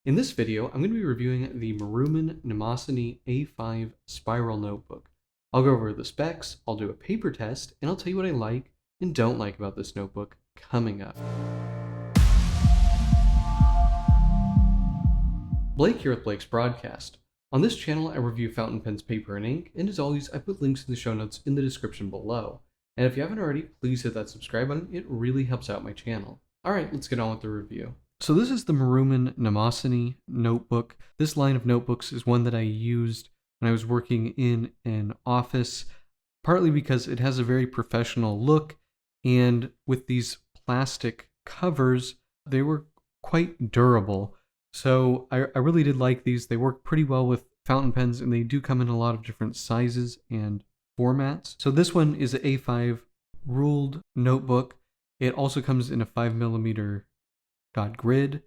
In this video, I'm going to be reviewing the Maruman Mnemosyne A5 Spiral Notebook. I'll go over the specs, I'll do a paper test, and I'll tell you what I like and don't like about this notebook coming up. Blake here with Blake's Broadcast. On this channel, I review fountain pens, paper, and ink, and as always, I put links in the show notes in the description below. And if you haven't already, please hit that subscribe button, it really helps out my channel. Alright, let's get on with the review. So this is the Maruman Mnemosyne notebook. This line of notebooks is one that I used when I was working in an office, partly because it has a very professional look, and with these plastic covers, they were quite durable. So I really did like these. They work pretty well with fountain pens, and they do come in a lot of different sizes and formats. So this one is an A5 ruled notebook. It also comes in a 5mm dot grid,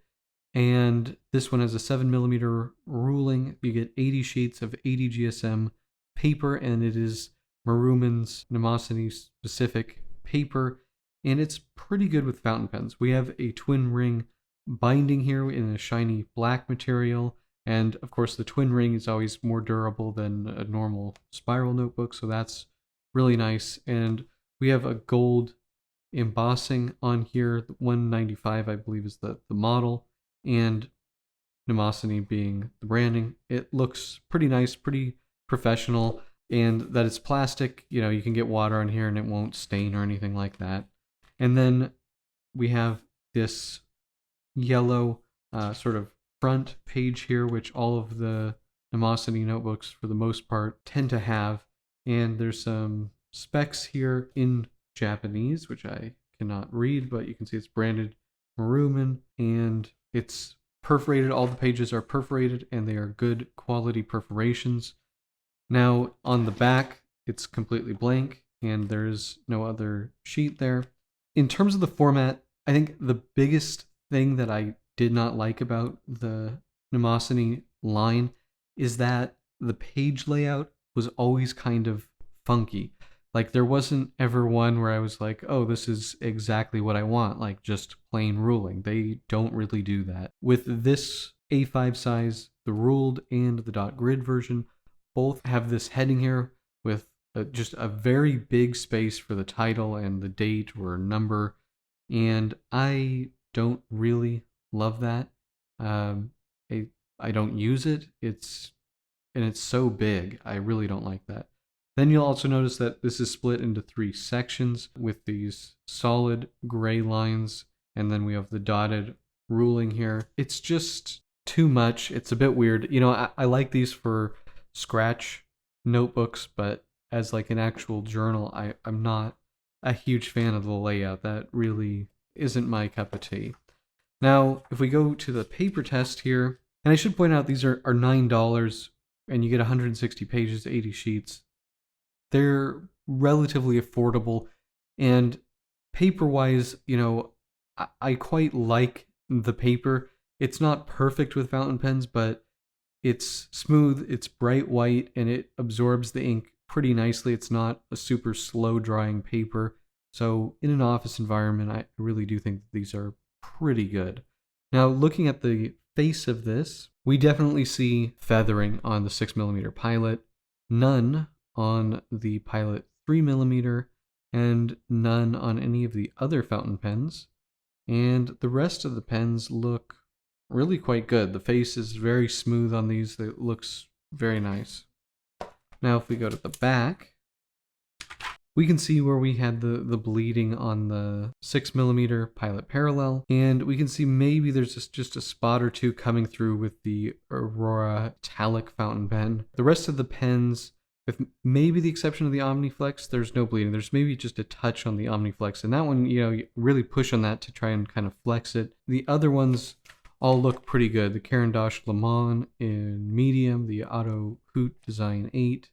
and this one has a 7mm ruling. You get 80 sheets of 80 GSM paper, and it is Maruman's Mnemosyne specific paper, and it's pretty good with fountain pens. We have a twin ring binding here in a shiny black material, and of course the twin ring is always more durable than a normal spiral notebook, so that's really nice. And we have a gold embossing on here. 195 I believe is the model, and Mnemosyne being the branding. It looks pretty nice, pretty professional, and that it's plastic, you can get water on here and it won't stain or anything like that. And then we have this yellow sort of front page here, which all of the Mnemosyne notebooks for the most part tend to have, and there's some specs here in Japanese, which I cannot read, but you can see it's branded Maruman, and it's perforated. All the pages are perforated, and they are good quality perforations. Now on the back, it's completely blank, and there's no other sheet there. In terms of the format, I think the biggest thing that I did not like about the Mnemosyne line is that the page layout was always kind of funky. Like, there wasn't ever one where I was like, oh, this is exactly what I want, like just plain ruling. They don't really do that. With this A5 size, the ruled and the dot grid version both have this heading here with just a very big space for the title and the date or number, and I don't really love that. I don't use it. It's so big. I really don't like that. Then you'll also notice that this is split into 3 sections with these solid gray lines, and then we have the dotted ruling here. It's just too much. It's a bit weird. I like these for scratch notebooks, but as like an actual journal, I'm not a huge fan of the layout. That really isn't my cup of tea. Now, if we go to the paper test here, and I should point out these are $9, and you get 160 pages, 80 sheets. They're relatively affordable, and paper-wise, I quite like the paper. It's not perfect with fountain pens, but it's smooth, it's bright white, and it absorbs the ink pretty nicely. It's not a super slow-drying paper, so in an office environment, I really do think that these are pretty good. Now, looking at the face of this, we definitely see feathering on the 6mm Pilot, none on the Pilot 3mm, and none on any of the other fountain pens. And the rest of the pens look really quite good. The face is very smooth on these. It looks very nice. Now if we go to the back, we can see where we had the bleeding on the 6mm Pilot Parallel, and we can see maybe there's just a spot or two coming through with the Aurora Metallic fountain pen. The rest of the pens, with maybe the exception of the Omniflex, there's no bleeding. There's maybe just a touch on the Omniflex, and that one, you really push on that to try and kind of flex it. The other ones all look pretty good. The Caran d'Ache Le Mans in medium, the Otto Hoot Design 8,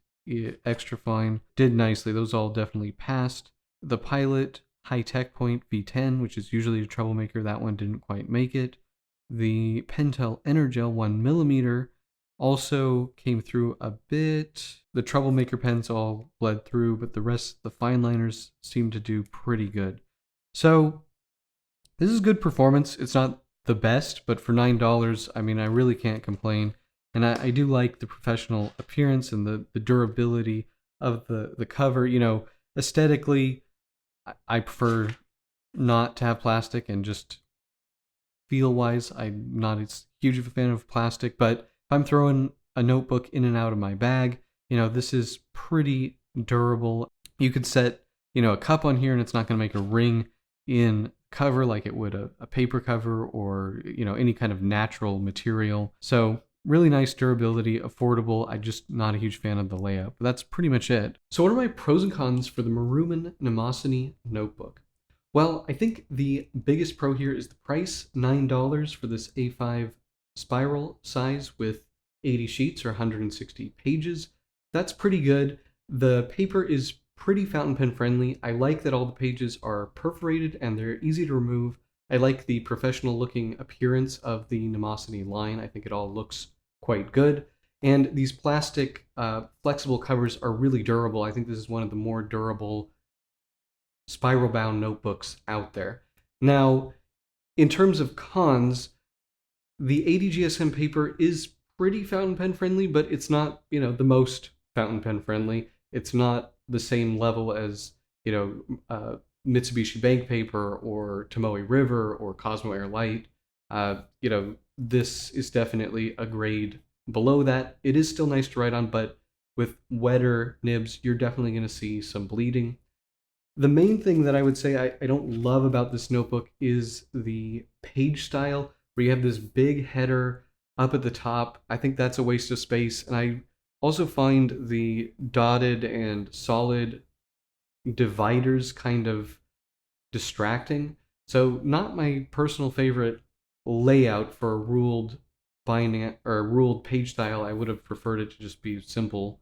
extra fine, did nicely. Those all definitely passed. The Pilot High Tech Point V10, which is usually a troublemaker, that one didn't quite make it. The Pentel Energel 1mm also came through a bit. The troublemaker pens all bled through, but the rest, the fine liners, seem to do pretty good. So this is good performance. It's not the best, but for $9, I mean, I really can't complain. And I do like the professional appearance and the durability of the cover. You know, aesthetically, I prefer not to have plastic, and just feel wise, I'm not as huge of a fan of plastic. But if I'm throwing a notebook in and out of my bag, you know, this is pretty durable. You could set, you know, a cup on here and it's not going to make a ring in cover like it would a paper cover, or, you know, any kind of natural material. So really nice durability, affordable. I'm just not a huge fan of the layout, but that's pretty much it. So what are my pros and cons for the Maruman Mnemosyne notebook? Well, I think the biggest pro here is the price, $9 for this A5 spiral size with 80 sheets or 160 pages. That's pretty good. The paper is pretty fountain pen friendly. I like that all the pages are perforated and they're easy to remove. I like the professional looking appearance of the Mnemosyne line. I think it all looks quite good. And these plastic flexible covers are really durable. I think this is one of the more durable spiral bound notebooks out there. Now, in terms of cons, the 80 GSM paper is pretty fountain pen friendly, but it's not, you know, the most fountain pen friendly. It's not the same level as, you know, Mitsubishi Bank paper or Tomoe River or Cosmo Air Light. You know, this is definitely a grade below that. It is still nice to write on, but with wetter nibs, you're definitely going to see some bleeding. The main thing that I would say I don't love about this notebook is the page style, where you have this big header up at the top. I think that's a waste of space, and I also find the dotted and solid dividers kind of distracting. So not my personal favorite layout for a ruled binding or a ruled page style. I would have preferred it to just be simple.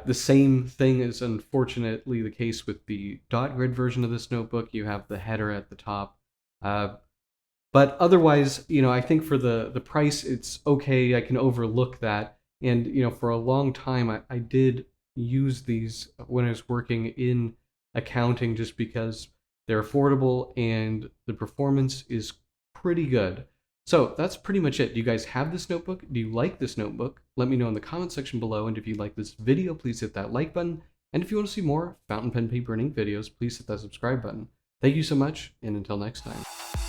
The same thing is unfortunately the case with the dot grid version of this notebook. You have the header at the top. But otherwise, you know, I think for the price, it's okay. I can overlook that. And, you know, for a long time, I did use these when I was working in accounting, just because they're affordable and the performance is pretty good. So that's pretty much it. Do you guys have this notebook? Do you like this notebook? Let me know in the comment section below. And if you like this video, please hit that like button. And if you want to see more fountain pen, paper, and ink videos, please hit that subscribe button. Thank you so much, and until next time.